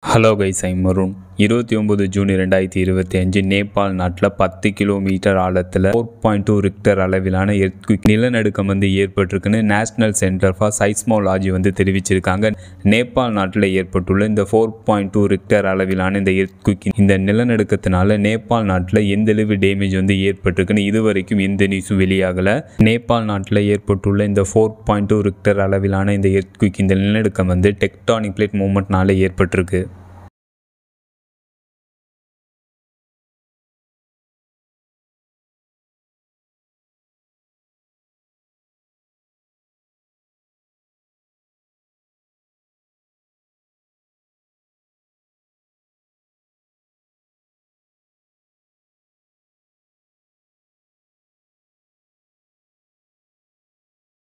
Hello guys, I'm Marun. 29 June 2025 Nepal நாட்டில் 10 kilometre ஆழத்தில் 4.2 Richter அளவிலான எர்த்குவிக் நிலநடுக்கம் ஏற்பட்டிருக்குன்னு நேஷனல் சென்டர் ஃபார் சைஸ்மோலாஜி தெரிவிச்சிருக்காங்க. நேபாள் நாட்டில் ஏற்பட்டுள்ள இந்த 4.2 ரிக்டர் அளவிலான இந்த எர்த்குவிக் இந்த நிலநடுக்கத்தினால நேபாள் நாட்டில் எந்தளவு டேமேஜ் ஏற்பட்டிருக்குன்னு இதுவரைக்கும் எந்த நியூஸும் வெளியாகலை. நேபாள் நாட்டில் ஏற்பட்டுள்ள இந்த 4.2 ரிக்டர் அளவிலான இந்த எர்த்குவிக் இந்த நிலநடுக்கம் டெக்டானிக் பிளேட் மூவ்மெண்ட்னால ஏற்பட்டிருக்கு.